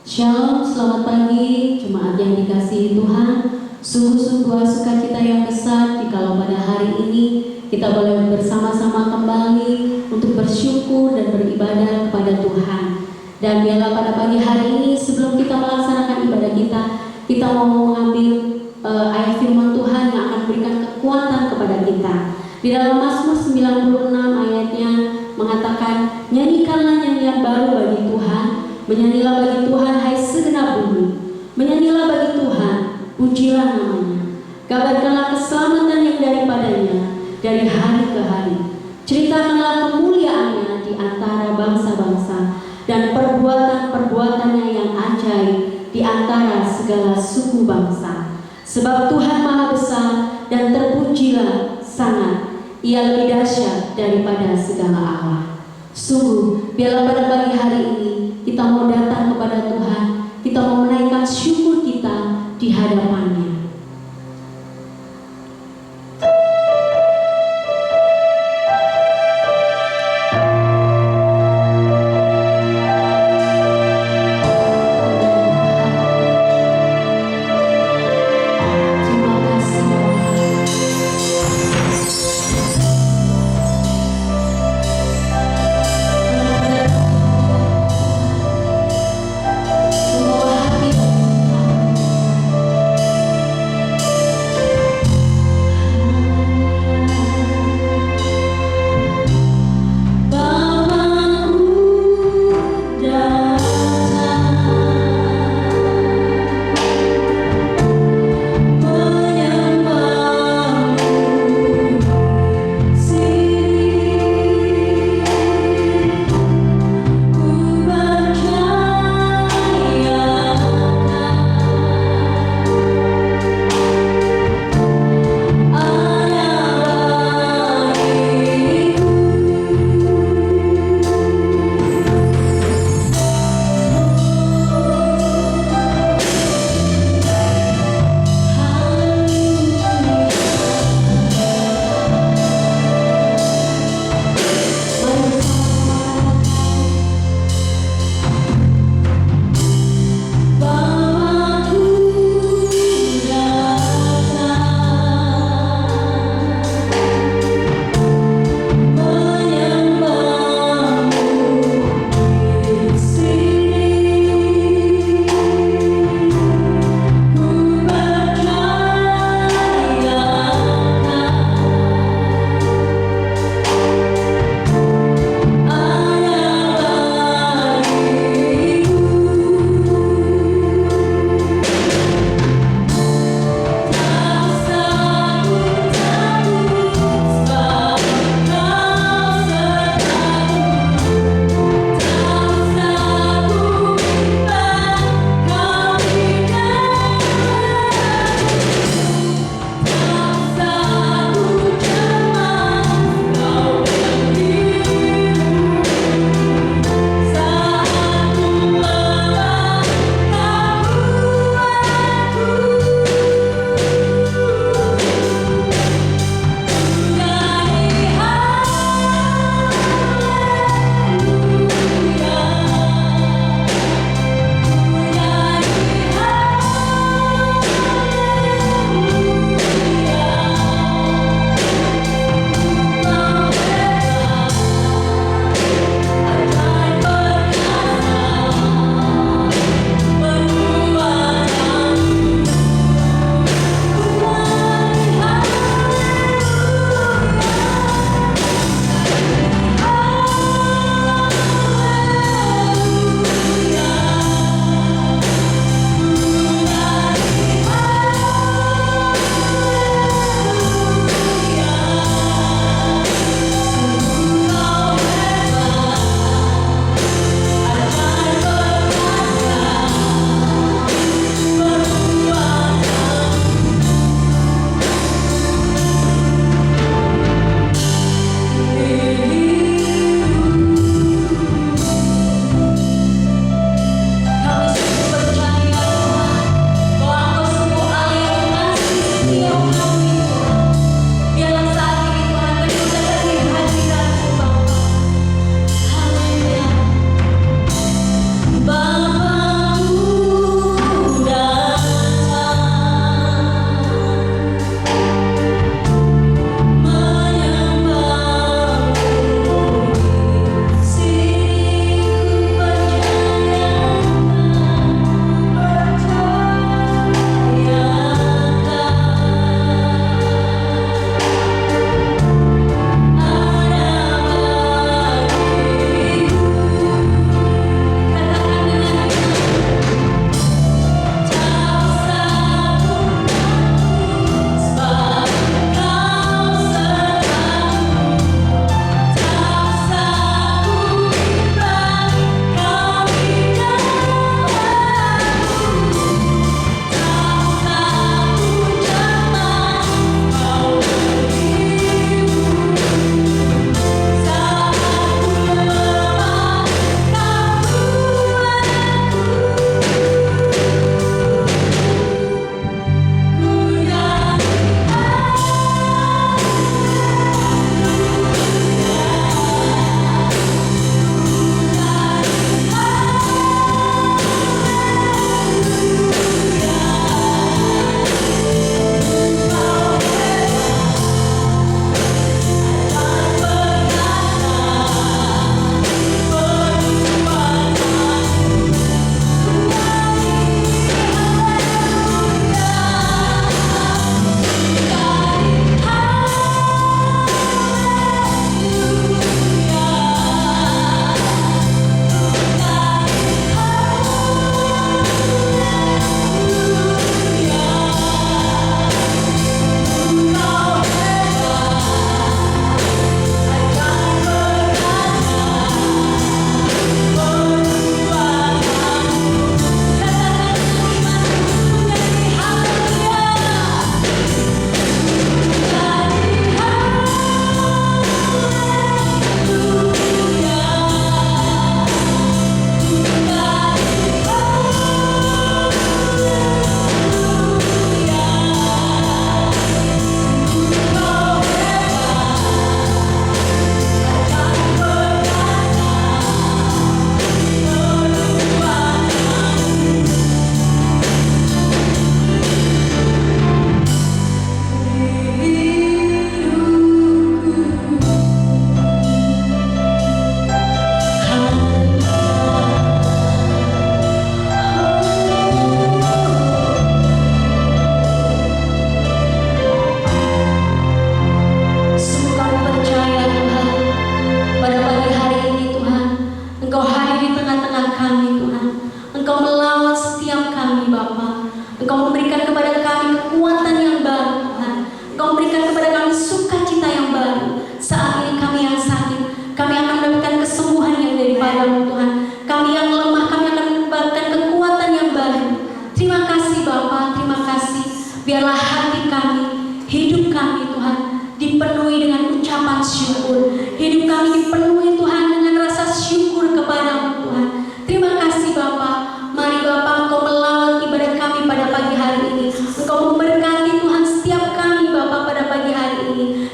Shalom, selamat pagi jemaat yang dikasihi Tuhan. Sungguh-sungguh sukacita yang besar jikalau pada hari ini kita boleh bersama-sama kembali untuk bersyukur dan beribadah kepada Tuhan. Dan biarlah pada pagi hari ini sebelum kita melaksanakan ibadah kita mau mengambil ayat firman Tuhan yang akan berikan kekuatan kepada kita. Di dalam Mazmur 96 ayatnya mengatakan, nyanyikanlah nyanyian baru bagi Tuhan, menyanyilah bagi Tuhan hai segenap bumi, menyanyilah bagi Tuhan, pujilah namanya, kabarkanlah keselamatan yang daripadanya dari hari ke hari, ceritakanlah kemuliaannya di antara bangsa-bangsa dan perbuatan-perbuatannya yang ajaib di antara segala suku bangsa. Sebab Tuhan maha besar dan terpujilah sangat, Ia lebih dahsyat daripada segala Allah. Sungguh, biarlah pada pagi hari ini kita mau datang kepada Tuhan, kita mau menaikkan syukur kita di hadapan-Nya.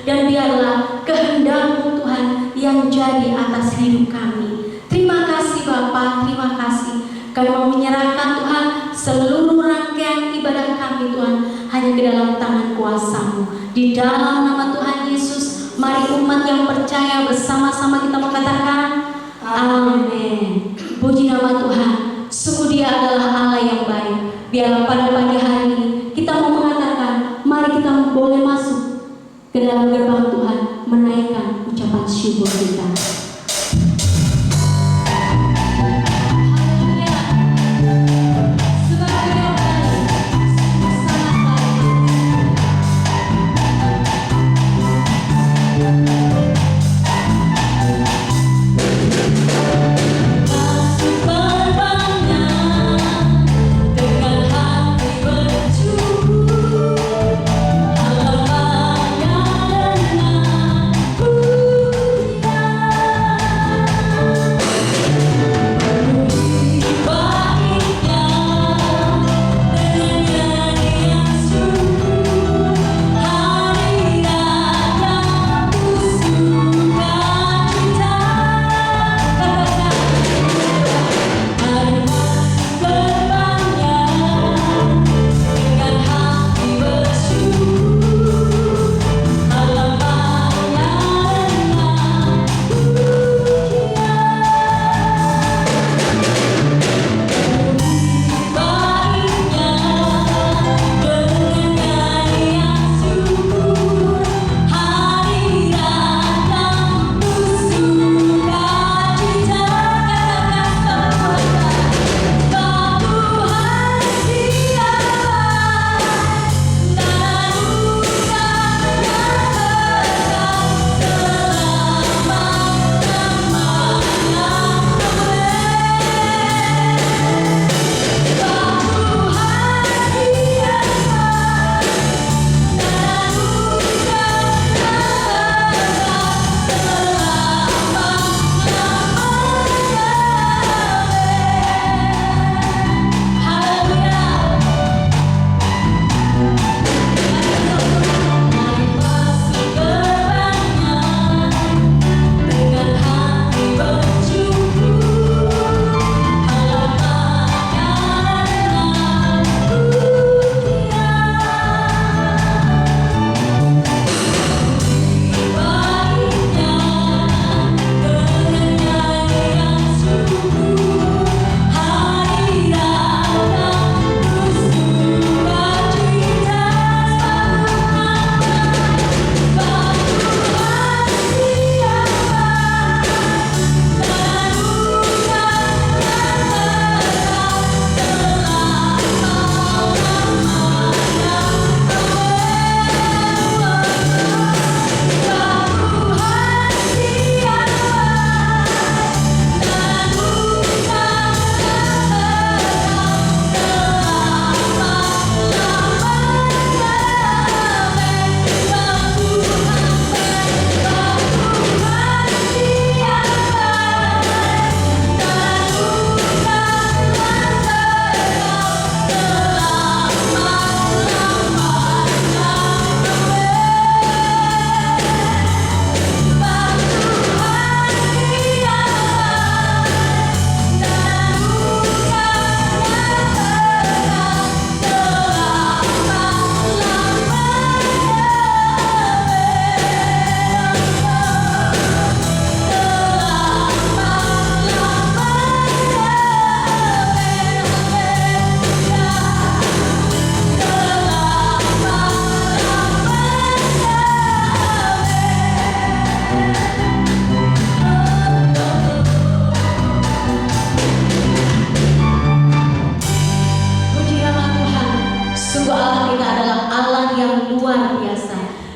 dan biarlah kehendak-Mu Tuhan yang jadi atas hidup kami. Terima kasih Bapa, terima kasih. Kami mau menyerahkan Tuhan seluruh rangkaian ibadah kami Tuhan hanya ke dalam tangan kuasa-Mu. Di dalam nama Tuhan Yesus, mari umat yang percaya bersama-sama kita mengatakan amin. Puji nama Tuhan, sungguh Dia adalah Allah yang baik. Biarlah pada pagi hari ini kita mau mengatakan, mari kita boleh masuk ke dalam gerbang Tuhan, menaikkan ucapan syukur kita.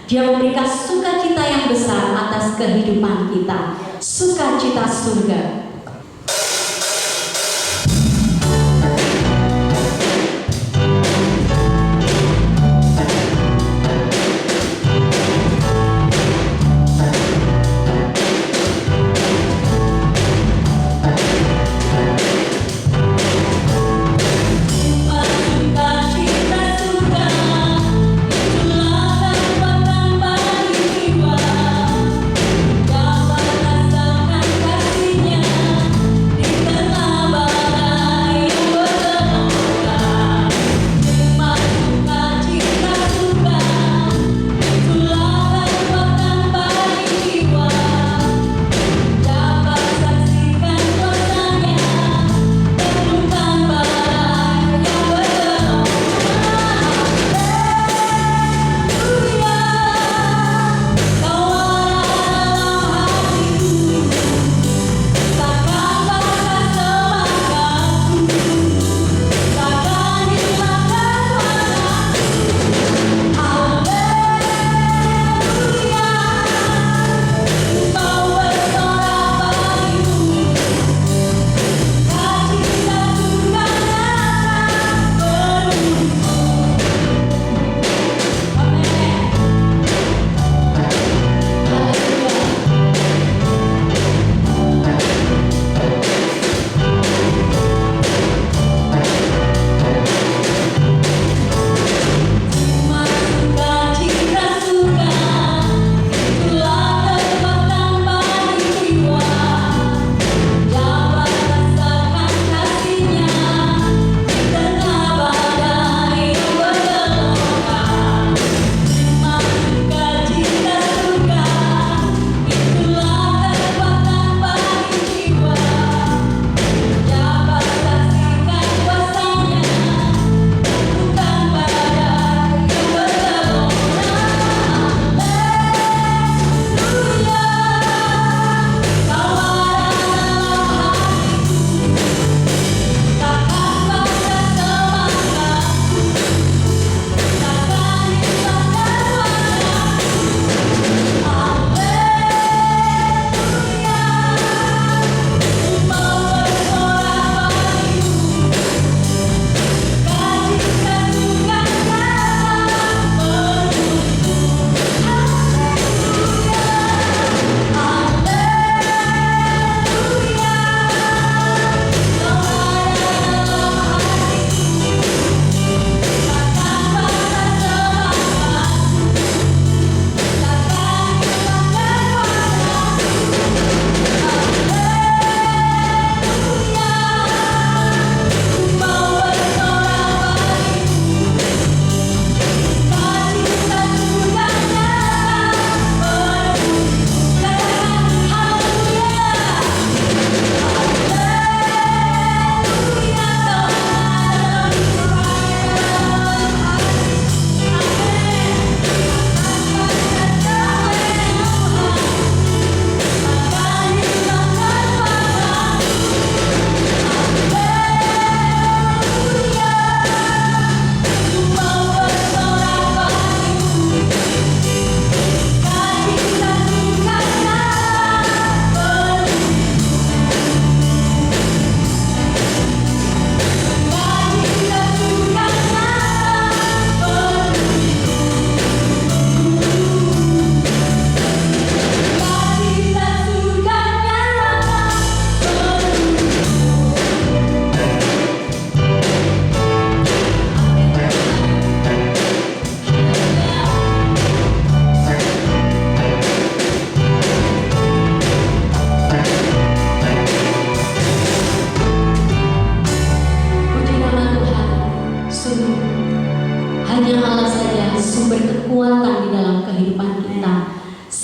Dia memberikan sukacita yang besar atas kehidupan kita, sukacita surga. Sukacita surga, itulah kekuatan bagi jiwa.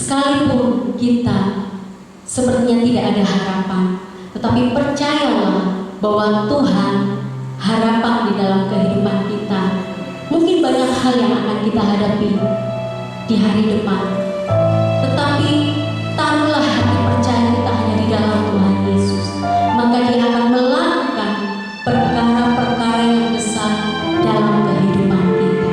Sekalipun kita sepertinya tidak ada harapan, tetapi percayalah bahwa Tuhan harapan di dalam kehidupan kita. Mungkin banyak hal yang akan kita hadapi di hari depan, tetapi taruhlah hati percaya kita hanya di dalam Tuhan Yesus, maka Dia akan melakukan perkara-perkara yang besar dalam kehidupan kita.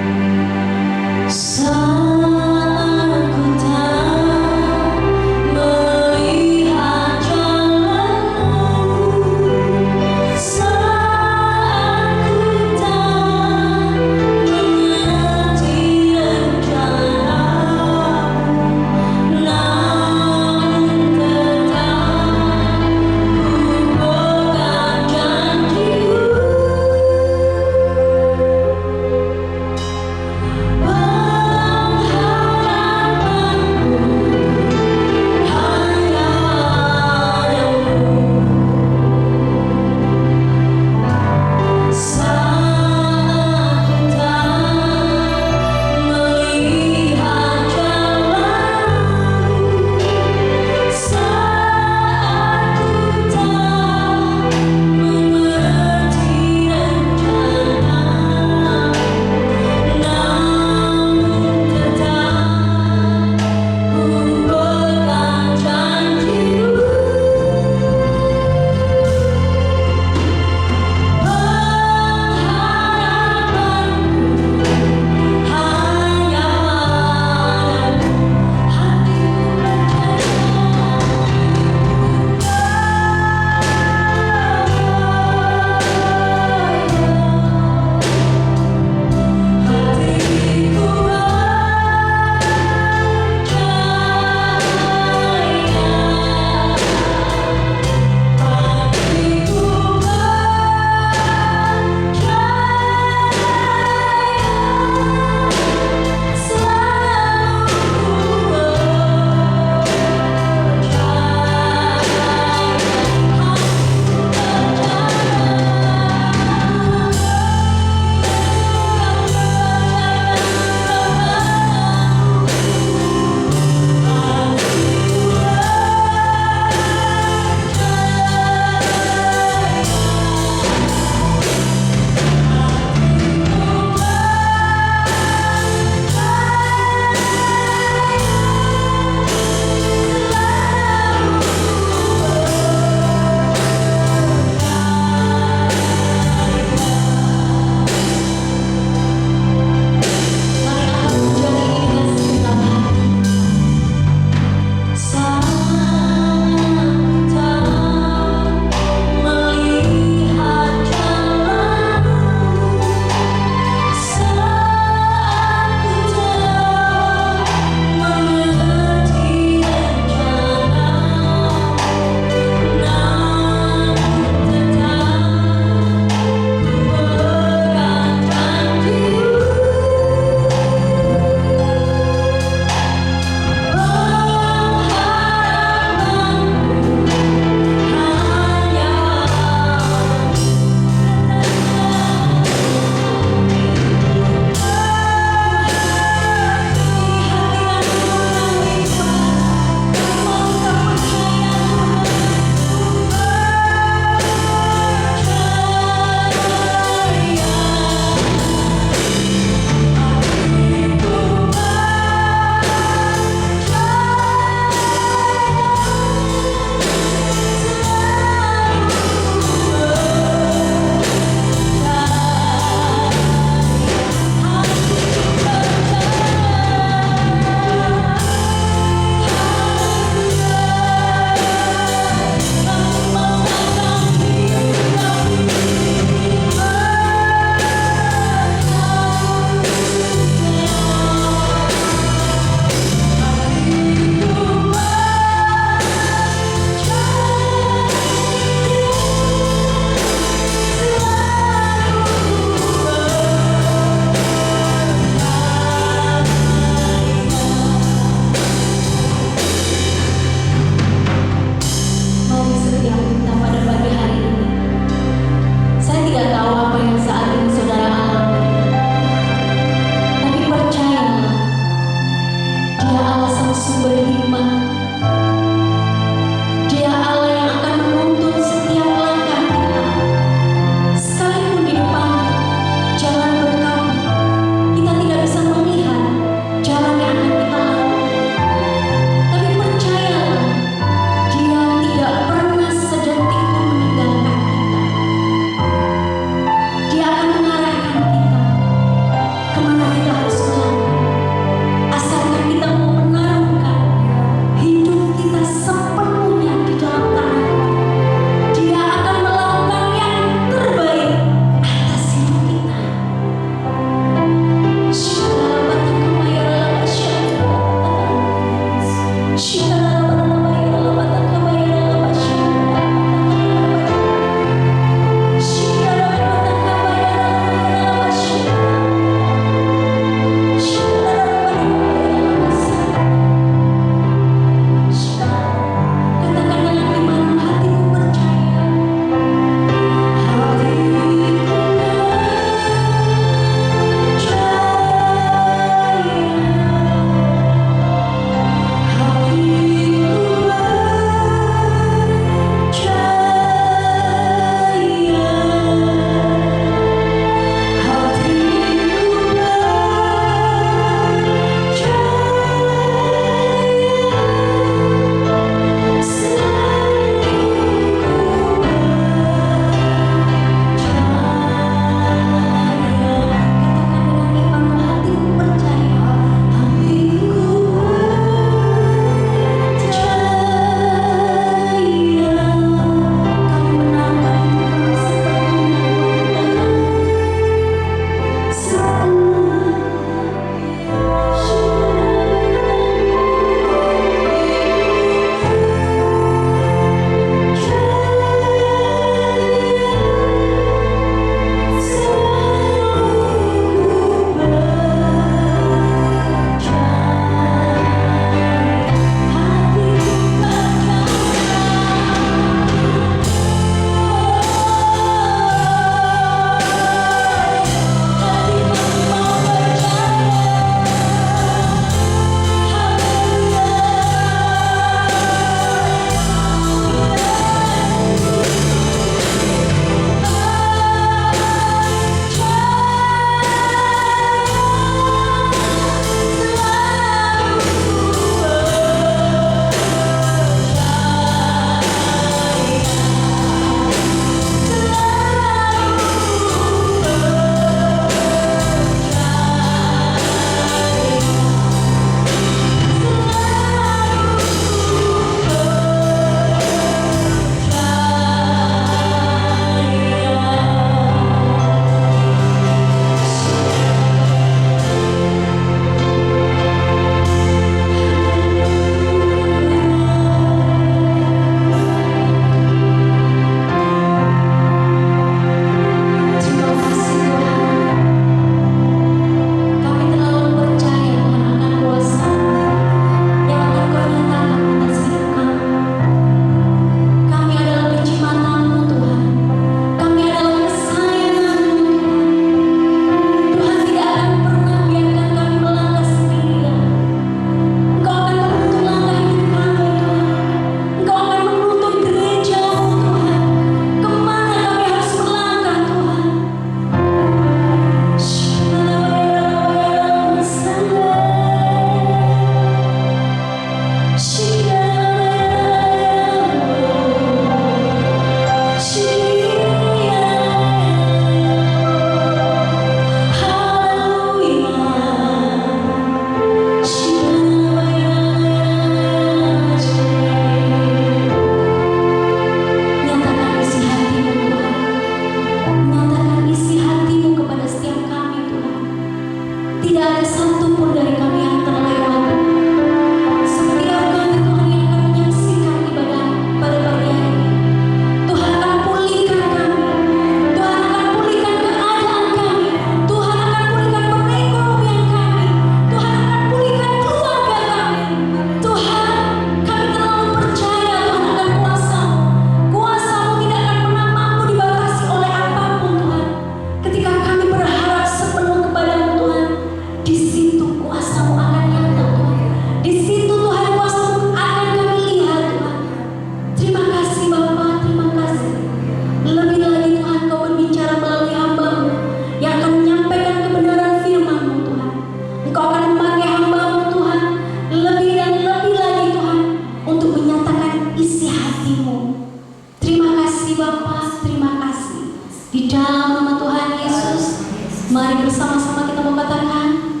Di dalam nama Tuhan Yesus, mari bersama-sama kita mengatakan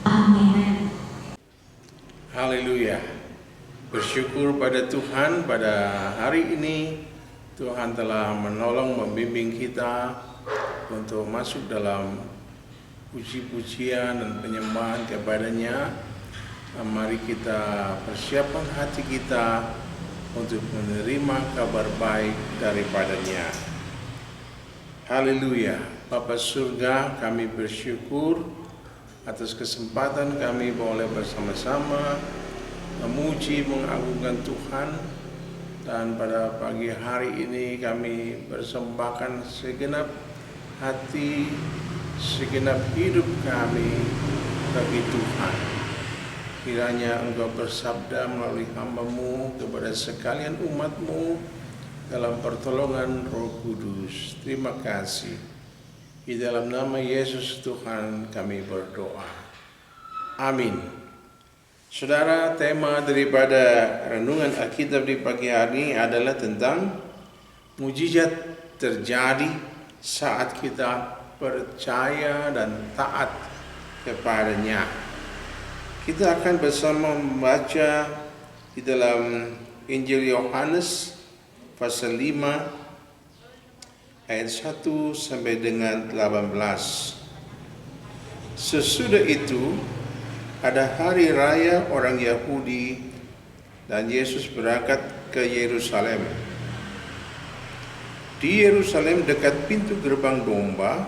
amin. Haleluya. Bersyukur pada Tuhan pada hari ini. Tuhan telah menolong membimbing kita untuk masuk dalam puji-pujian dan penyembahan kepada-Nya. Mari kita persiapkan hati kita untuk menerima kabar baik daripada-Nya. Haleluya. Bapa surga, kami bersyukur atas kesempatan kami boleh bersama-sama memuji mengagungkan Tuhan. Dan pada pagi hari ini kami persembahkan segenap hati, segenap hidup kami bagi Tuhan. Kiranya Engkau bersabda melalui hamba-Mu kepada sekalian umat-Mu dalam pertolongan Roh Kudus. Terima kasih. Di dalam nama Yesus Tuhan kami berdoa. Amin. Saudara, tema daripada renungan Alkitab di pagi hari ini adalah tentang mujizat terjadi saat kita percaya dan taat kepada-Nya. Kita akan bersama membaca di dalam Injil Yohanes pasal 5 ayat 1 sampai dengan 18. Sesudah itu ada hari raya orang Yahudi dan Yesus berangkat ke Yerusalem. Di Yerusalem dekat pintu gerbang domba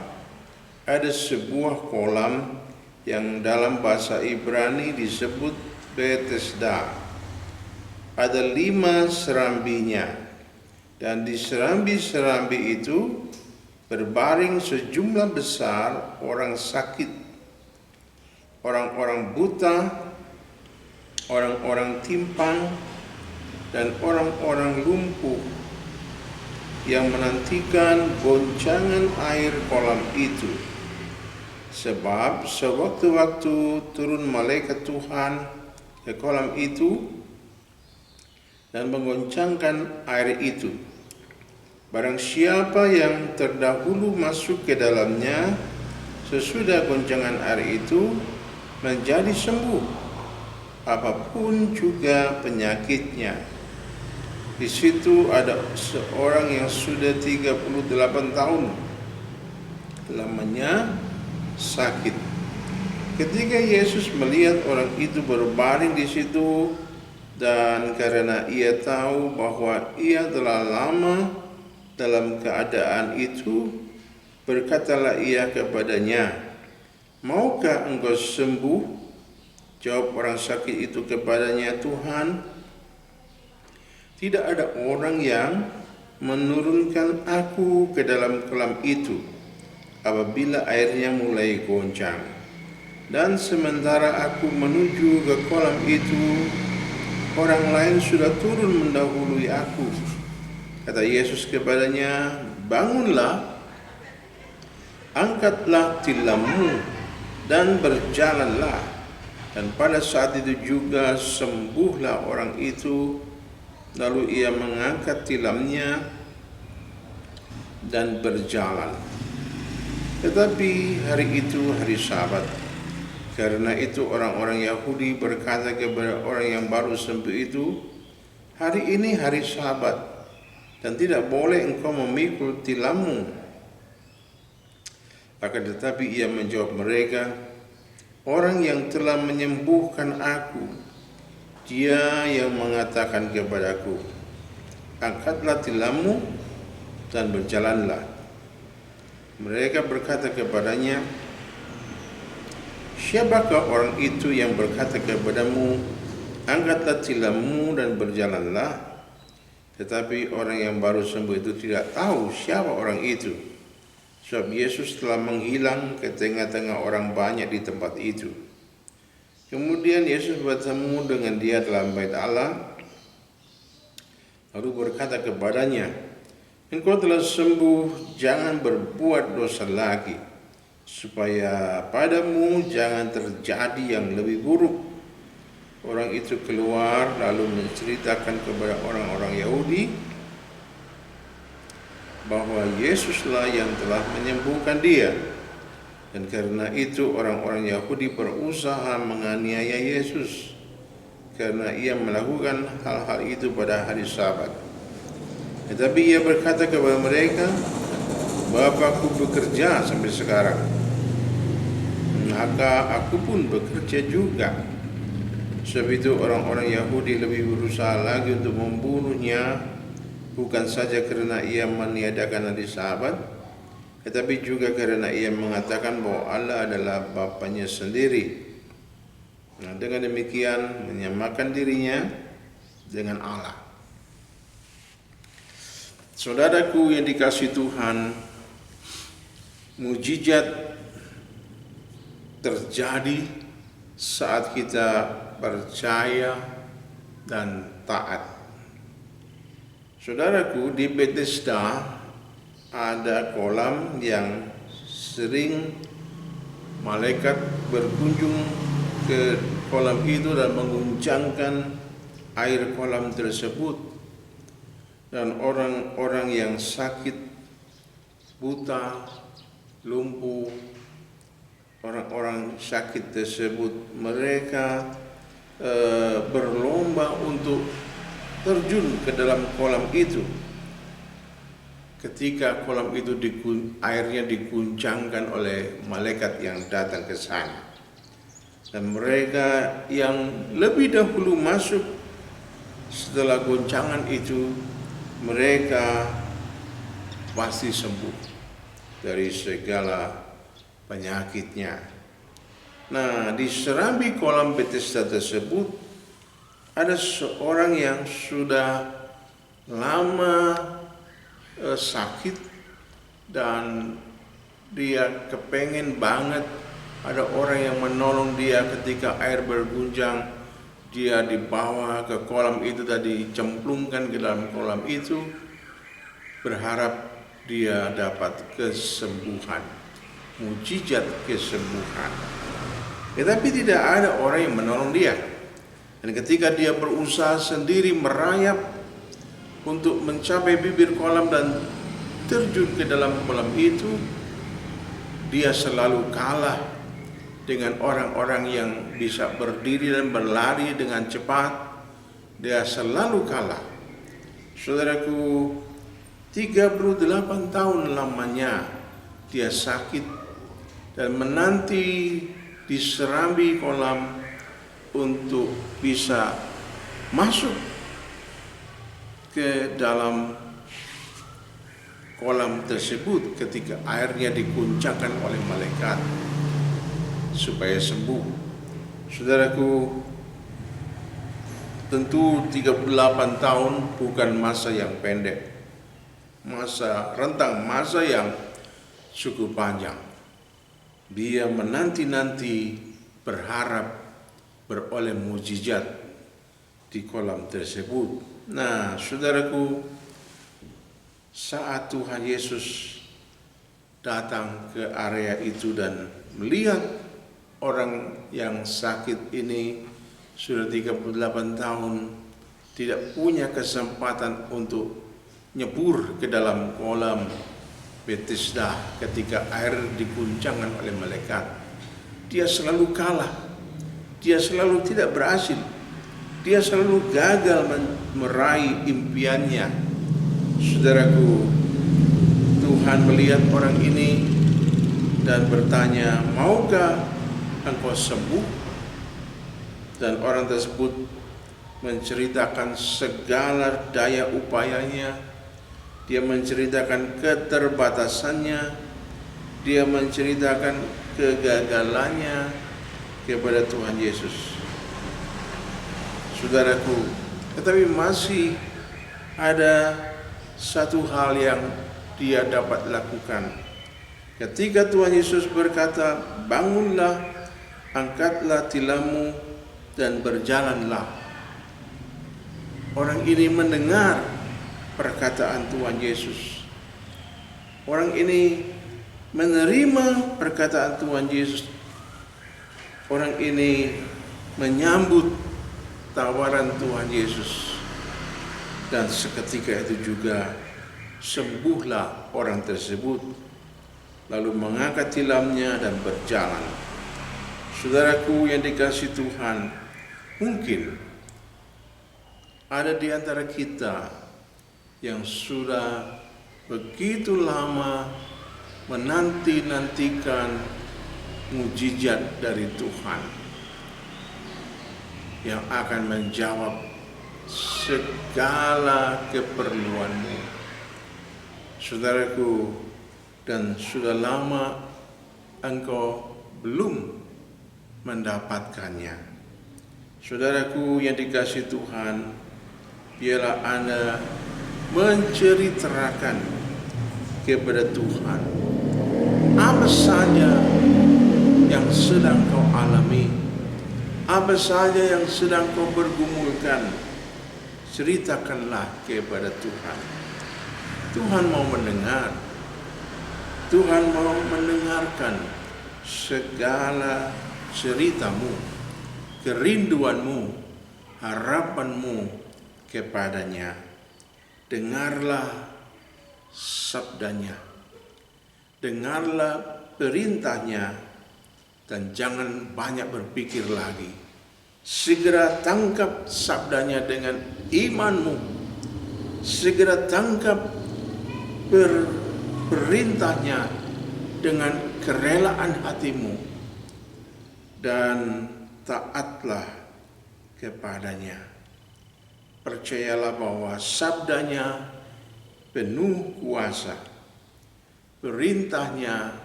ada sebuah kolam yang dalam bahasa Ibrani disebut Betesda. Ada 5 serambinya, dan di serambi-serambi itu berbaring sejumlah besar orang sakit, orang-orang buta, orang-orang timpang, dan orang-orang lumpuh yang menantikan goncangan air kolam itu. Sebab sewaktu-waktu turun malaikat Tuhan ke kolam itu dan menggoncangkan air itu. Barang siapa yang terdahulu masuk ke dalamnya sesudah goncangan air itu menjadi sembuh, apapun juga penyakitnya. Di situ ada seorang yang sudah 38 tahun lamanya sakit. Ketika Yesus melihat orang itu berbaring di situ, dan karena ia tahu bahwa ia telah lama dalam keadaan itu, berkatalah ia kepadanya, "Maukah engkau sembuh?" Jawab orang sakit itu kepadanya, "Tuhan, tidak ada orang yang menurunkan aku ke dalam kolam itu apabila airnya mulai goncang. Dan sementara aku menuju ke kolam itu, orang lain sudah turun mendahului aku." Kata Yesus kepadanya, "Bangunlah, angkatlah tilammu dan berjalanlah." Dan pada saat itu juga sembuhlah orang itu. Lalu ia mengangkat tilamnya dan berjalan. Tetapi hari itu hari Sabat. Karena itu orang-orang Yahudi berkata kepada orang yang baru sembuh itu, "Hari ini hari Sabat, dan tidak boleh engkau memikul tilammu." Akan tetapi ia menjawab mereka, "Orang yang telah menyembuhkan aku, dia yang mengatakan kepadaku, angkatlah tilammu dan berjalanlah." Mereka berkata kepadanya, "Siapakah orang itu yang berkata kepadamu, angkatlah tilammu dan berjalanlah?" Tetapi orang yang baru sembuh itu tidak tahu siapa orang itu, sebab Yesus telah menghilang ke tengah-tengah orang banyak di tempat itu. Kemudian Yesus bertemu dengan dia dalam bait Allah, lalu berkata kepadanya, "Engkau telah sembuh, jangan berbuat dosa lagi, supaya padamu jangan terjadi yang lebih buruk." Orang itu keluar lalu menceritakan kepada orang-orang Yahudi bahwa Yesuslah yang telah menyembuhkan dia. Dan karena itu orang-orang Yahudi berusaha menganiaya Yesus karena ia melakukan hal-hal itu pada hari Sabat. Tetapi ia berkata kepada mereka, Bapakku bekerja sampai sekarang, maka aku pun bekerja juga. Sebab itu orang-orang Yahudi lebih berusaha lagi untuk membunuhnya, bukan saja karena ia meniadakan hari Sabat, tetapi juga karena ia mengatakan bahwa Allah adalah Bapanya sendiri. Nah, dengan demikian menyamakan dirinya dengan Allah. Saudaraku yang dikasihi Tuhan, mujizat terjadi saat kita percaya dan taat. Saudaraku, di Bethesda ada kolam yang sering malaikat berkunjung ke kolam itu dan menguncangkan air kolam tersebut, dan orang-orang yang sakit, buta, lumpuh, orang-orang sakit tersebut mereka berlomba untuk terjun ke dalam kolam itu. Ketika kolam itu airnya diguncangkan oleh malaikat yang datang ke sana. Dan mereka yang lebih dahulu masuk setelah goncangan itu, mereka pasti sembuh dari segala penyakitnya. Nah, di serambi kolam Bethesda tersebut ada seorang yang sudah lama sakit dan dia kepengen banget ada orang yang menolong dia ketika air berguncang. Dia dibawa ke kolam itu dan dicemplungkan ke dalam kolam itu, berharap dia dapat kesembuhan, mujizat kesembuhan. Tetapi tidak ada orang yang menolong dia. Dan ketika dia berusaha sendiri merayap untuk mencapai bibir kolam dan terjun ke dalam kolam itu, dia selalu kalah dengan orang-orang yang bisa berdiri dan berlari dengan cepat. Dia selalu kalah. Saudaraku, 38 tahun lamanya dia sakit dan menanti di serambi kolam untuk bisa masuk ke dalam kolam tersebut ketika airnya diguncangkan oleh malaikat supaya sembuh. Saudaraku, tentu 38 tahun bukan masa yang pendek, rentang masa yang cukup panjang. Dia menanti-nanti berharap beroleh mujizat di kolam tersebut. Nah, saudaraku, saat Tuhan Yesus datang ke area itu dan melihat orang yang sakit ini sudah 38 tahun tidak punya kesempatan untuk nyebur ke dalam kolam Bethesda ketika air diguncangkan oleh malaikat. Dia selalu kalah. Dia selalu tidak berhasil. Dia selalu gagal meraih impiannya. Saudaraku, Tuhan melihat orang ini dan bertanya, maukah engkau sembuh? Dan orang tersebut menceritakan segala daya upayanya. Dia menceritakan keterbatasannya. Dia menceritakan kegagalannya kepada Tuhan Yesus. Saudaraku, tetapi masih ada satu hal yang dia dapat lakukan. Ketika Tuhan Yesus berkata, bangunlah, angkatlah tilammu dan berjalanlah. Orang ini mendengar perkataan Tuhan Yesus. Orang ini menerima perkataan Tuhan Yesus. Orang ini menyambut tawaran Tuhan Yesus. Dan seketika itu juga sembuhlah orang tersebut, lalu mengangkat tilamnya dan berjalan. Saudaraku yang dikasihi Tuhan, mungkin ada di antara kita yang sudah begitu lama menanti-nantikan mujizat dari Tuhan yang akan menjawab segala keperluanmu. Saudaraku, dan sudah lama engkau belum mendapatkannya. Saudaraku yang dikasihi Tuhan, biarlah Anda menceritakan kepada Tuhan apa saja yang sedang kau alami, apa saja yang sedang kau pergumulkan. Ceritakanlah kepada Tuhan. Tuhan mau mendengar. Tuhan mau mendengarkan segala ceritamu, kerinduanmu, harapanmu kepadanya. Dengarlah sabdanya, dengarlah perintahnya, dan jangan banyak berpikir lagi. Segera tangkap sabdanya dengan imanmu, segera tangkap perintahnya dengan kerelaan hatimu, dan taatlah kepadanya. Percayalah bahwa sabdanya penuh kuasa, perintahnya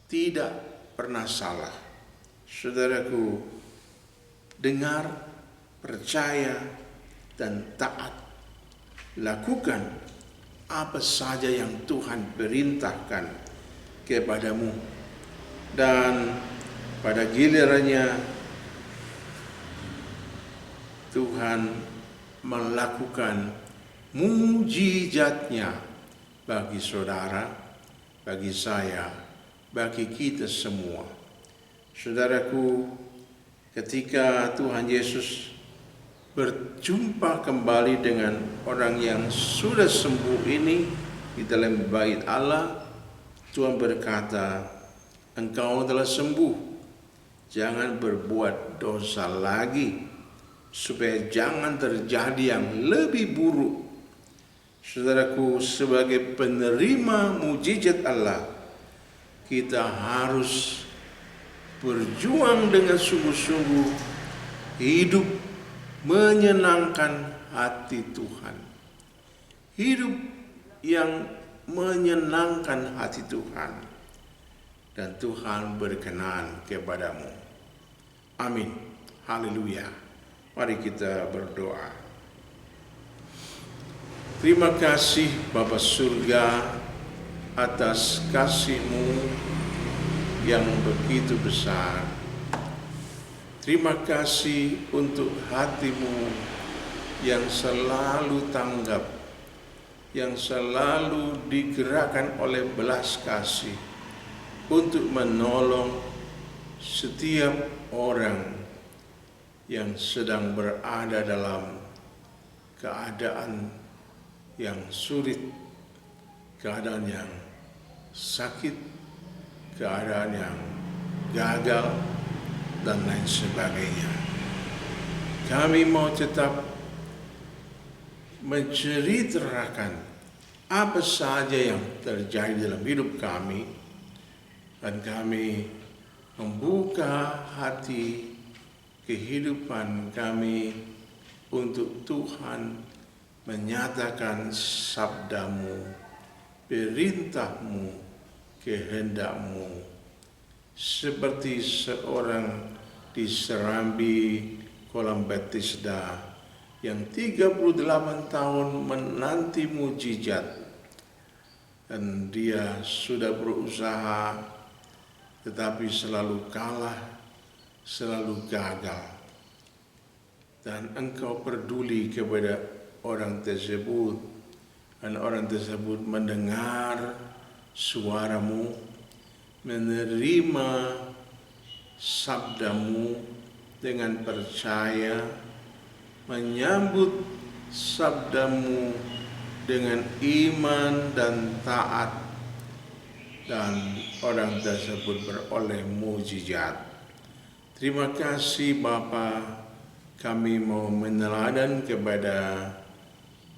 tidak pernah salah. Saudaraku, dengar, percaya, dan taat. Lakukan apa saja yang Tuhan perintahkan kepadamu, dan pada gilirannya Tuhan melakukan mujizatnya bagi saudara, bagi saya, bagi kita semua. Saudaraku, ketika Tuhan Yesus berjumpa kembali dengan orang yang sudah sembuh ini di dalam bait Allah, Tuhan berkata, engkau telah sembuh, jangan berbuat dosa lagi, supaya jangan terjadi yang lebih buruk. Saudaraku, sebagai penerima mujizat Allah, kita harus berjuang dengan sungguh-sungguh, hidup menyenangkan hati Tuhan. Hidup yang menyenangkan hati Tuhan, dan Tuhan berkenan kepadamu. Amin. Haleluya. Mari kita berdoa. Terima kasih Bapa Surga atas kasih-Mu yang begitu besar. Terima kasih untuk hati-Mu yang selalu tanggap, yang selalu digerakkan oleh belas kasih untuk menolong setiap orang yang sedang berada dalam keadaan yang sulit, keadaan yang sakit, keadaan yang gagal, dan lain sebagainya. Kami mau tetap menceritakan apa saja yang terjadi dalam hidup kami, dan kami membuka hati kehidupan kami untuk Tuhan menyatakan sabda-Mu, perintah-Mu, kehendak-Mu, seperti seorang di Serambi Kolam Bethesda yang 38 tahun menanti mujizat, dan dia sudah berusaha tetapi selalu kalah, selalu gagal. Dan Engkau peduli kepada orang tersebut, dan orang tersebut mendengar suara-Mu, menerima sabda-Mu dengan percaya, menyambut sabda-Mu dengan iman dan taat, dan orang tersebut beroleh mujizat. Terima kasih Bapa, kami mau meneladan kepada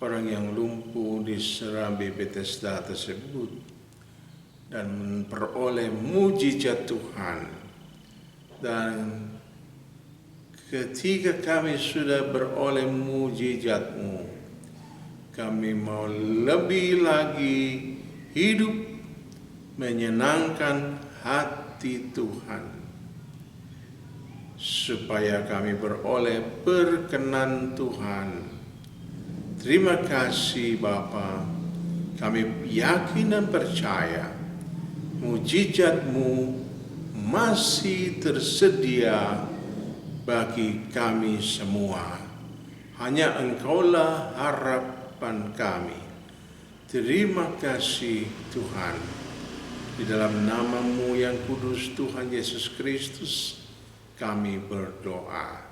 orang yang lumpuh di Serambi Bethesda tersebut dan memperoleh mujizat Tuhan. Dan ketika kami sudah beroleh mujizat-Mu, kami mau lebih lagi hidup menyenangkan hati Tuhan, supaya kami beroleh perkenan Tuhan. Terima kasih Bapa, kami yakin dan percaya mujizat-Mu masih tersedia bagi kami semua. Hanya Engkaulah harapan kami. Terima kasih Tuhan. Di dalam nama-Mu yang kudus Tuhan Yesus Kristus, kami berdoa.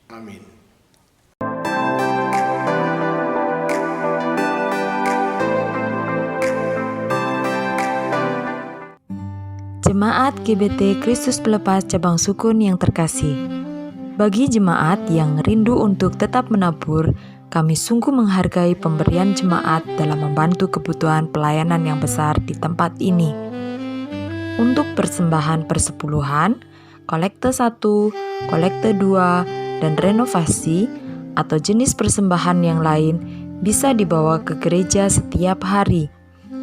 Amin. Jemaat GBT Kristus Pelepas Cabang Sukun yang terkasih, bagi jemaat yang rindu untuk tetap menabur, kami sungguh menghargai pemberian jemaat dalam membantu kebutuhan pelayanan yang besar di tempat ini. Untuk persembahan persepuluhan, kolekte 1, kolekte 2, dan renovasi atau jenis persembahan yang lain bisa dibawa ke gereja setiap hari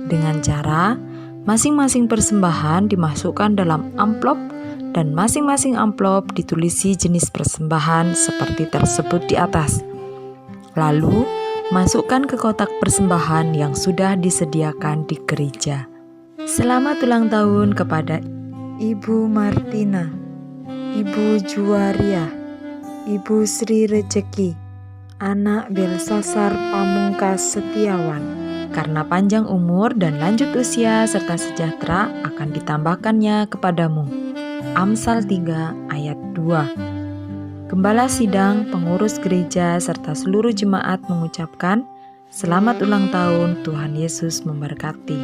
dengan cara masing-masing persembahan dimasukkan dalam amplop dan masing-masing amplop ditulisi jenis persembahan seperti tersebut di atas. Lalu, masukkan ke kotak persembahan yang sudah disediakan di gereja. Selamat ulang tahun kepada Ibu Martina, Ibu Juwaria, Ibu Sri Rejeki, anak Belsasar Pamungkas Setiawan. Karena panjang umur dan lanjut usia serta sejahtera akan ditambahkannya kepadamu. Amsal 3 ayat 2. Gembala sidang, pengurus gereja, serta seluruh jemaat mengucapkan selamat ulang tahun, Tuhan Yesus memberkati.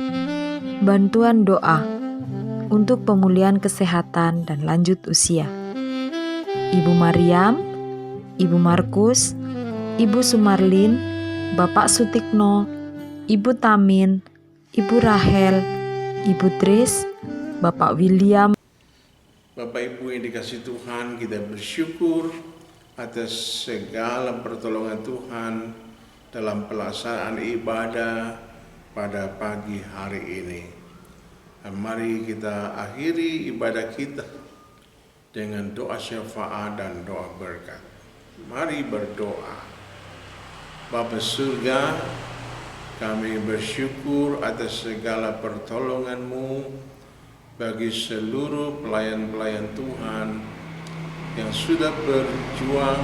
Bantuan doa untuk pemulihan kesehatan dan lanjut usia. Ibu Mariam, Ibu Markus, Ibu Sumarlin, Bapak Sutikno, Ibu Tamin, Ibu Rahel, Ibu Tris, Bapak William. Bapak Ibu yang dikasihi Tuhan, kita bersyukur atas segala pertolongan Tuhan dalam pelaksanaan ibadah pada pagi hari ini. Dan mari kita akhiri ibadah kita dengan doa syafaat dan doa berkat. Mari berdoa. Bapa surga, kami bersyukur atas segala pertolongan-Mu bagi seluruh pelayan-pelayan Tuhan yang sudah berjuang,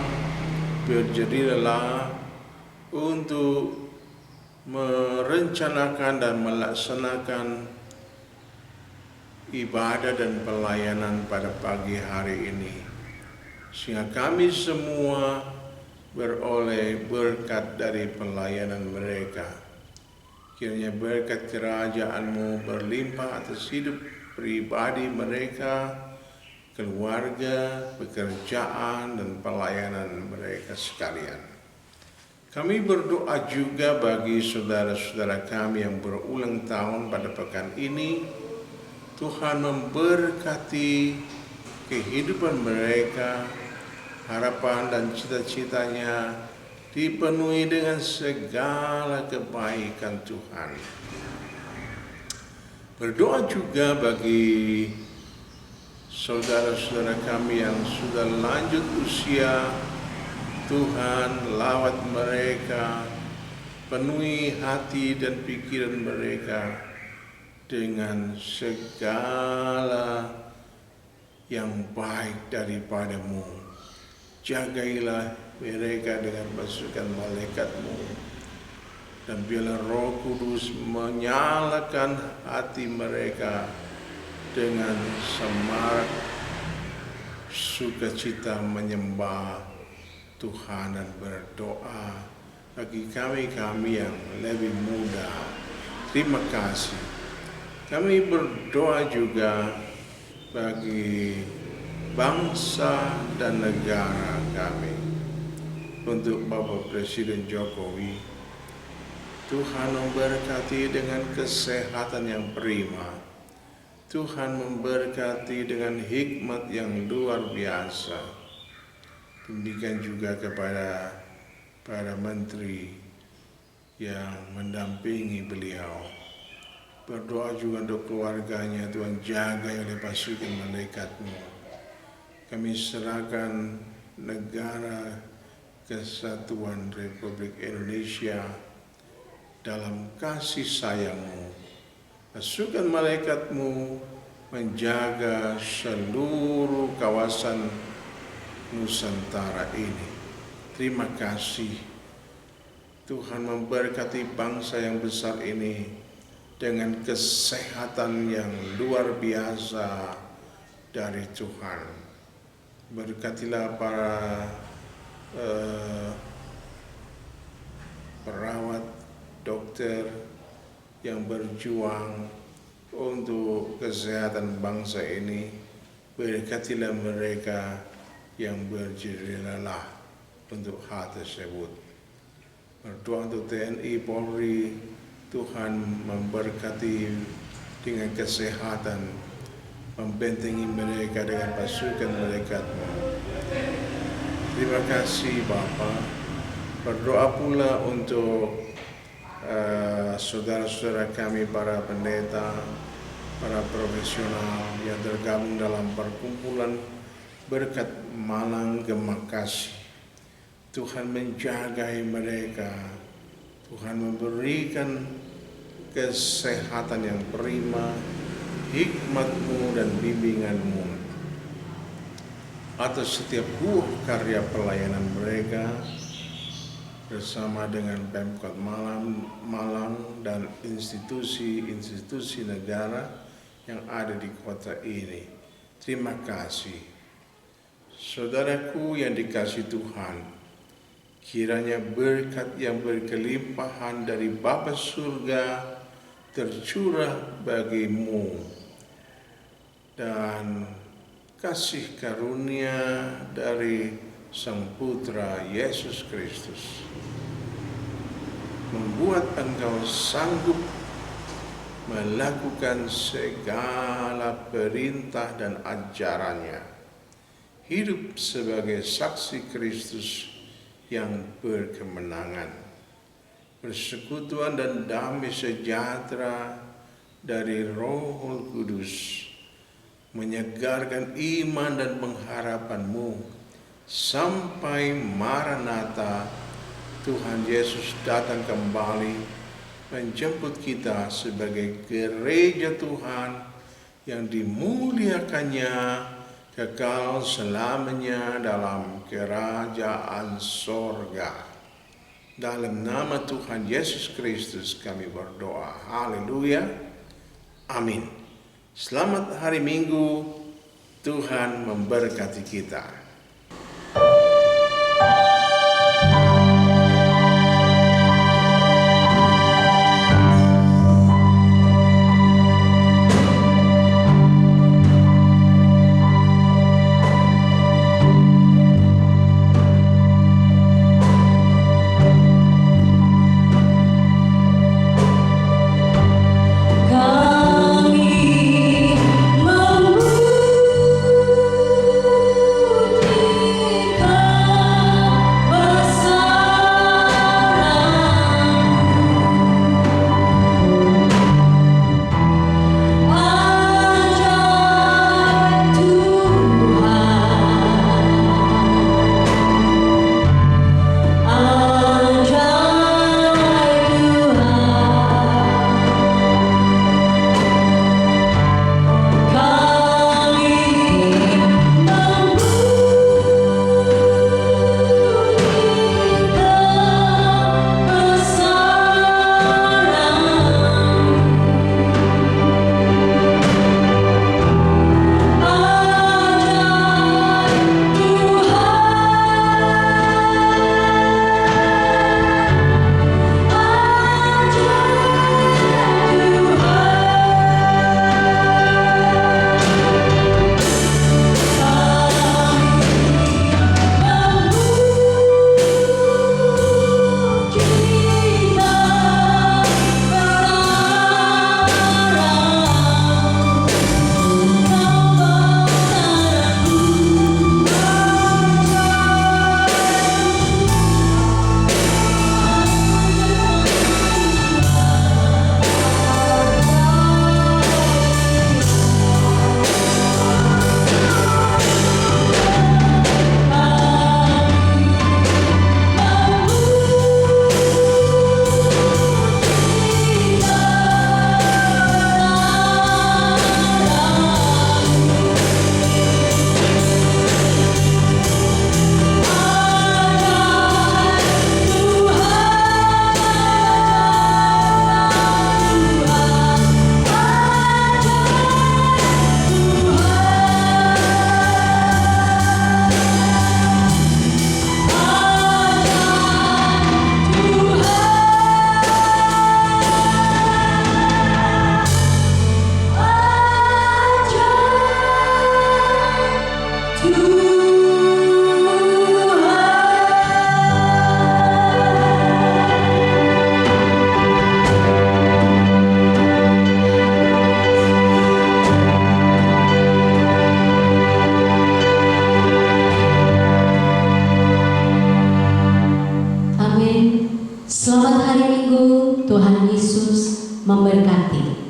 berjerih lelah untuk merencanakan dan melaksanakan ibadah dan pelayanan pada pagi hari ini. Sehingga kami semua beroleh berkat dari pelayanan mereka. Kiranya berkat kerajaan-Mu berlimpah atas hidup pribadi mereka, keluarga, pekerjaan, dan pelayanan mereka sekalian. Kami berdoa juga bagi saudara-saudara kami yang berulang tahun pada pekan ini. Tuhan memberkati kehidupan mereka, harapan dan cita-citanya dipenuhi dengan segala kebaikan Tuhan. Berdoa juga bagi saudara-saudara kami yang sudah lanjut usia. Tuhan, lawat mereka, penuhi hati dan pikiran mereka dengan segala yang baik daripada-Mu. Jagailah mereka dengan pasukan malaikat-Mu, dan biarlah Roh Kudus menyalakan hati mereka dengan semarak sukacita menyembah Tuhan dan berdoa bagi kami yang lebih muda. Terima kasih. Kami berdoa juga bagi bangsa dan negara kami. Untuk Bapak Presiden Jokowi, Tuhan memberkati dengan kesehatan yang prima. Tuhan memberkati dengan hikmat yang luar biasa. Demikian juga kepada para menteri yang mendampingi beliau. Berdoa juga untuk keluarganya, Tuhan jaga oleh pasukan malaikat-Mu. Kami serahkan negara Kesatuan Republik Indonesia dalam kasih sayang-Mu. Pasukan malaikat-Mu menjaga seluruh kawasan Nusantara ini. Terima kasih. Tuhan memberkati bangsa yang besar ini dengan kesehatan yang luar biasa dari Tuhan. Berkatilah para perawat, dokter yang berjuang untuk kesehatan bangsa ini. Berkatilah mereka yang berjerih lelah untuk hal tersebut. Berdoa untuk TNI, Polri, Tuhan memberkati dengan kesehatan, membentengi mereka dengan pasukan malaikat-Mu. Terima kasih Bapa. Berdoa pula untuk saudara-saudara kami, para pendeta, para profesional yang tergabung dalam perkumpulan Berkat Malang Gemakasih. Tuhan menjagai mereka, Tuhan memberikan kesehatan yang prima, hikmat-Mu dan bimbingan-Mu atas setiap buah karya pelayanan mereka bersama dengan Pemkot Malang dan institusi-institusi negara yang ada di kota ini. Terima kasih. Saudaraku yang dikasihi Tuhan, kiranya berkat yang berkelimpahan dari Bapa Surga tercurah bagimu, dan kasih karunia dari Sang Putra Yesus Kristus membuat engkau sanggup melakukan segala perintah dan ajarannya, hidup sebagai saksi Kristus yang berkemenangan, persekutuan dan damai sejahtera dari Roh Kudus menyegarkan iman dan pengharapanmu sampai Maranatha, Tuhan Yesus datang kembali menjemput kita sebagai gereja Tuhan yang dimuliakannya kekal selamanya dalam kerajaan sorga. Dalam nama Tuhan Yesus Kristus kami berdoa. Haleluya. Amin. Selamat hari Minggu. Tuhan memberkati kita. Kami memuji Amin. Selamat hari Minggu, Tuhan Yesus memberkati.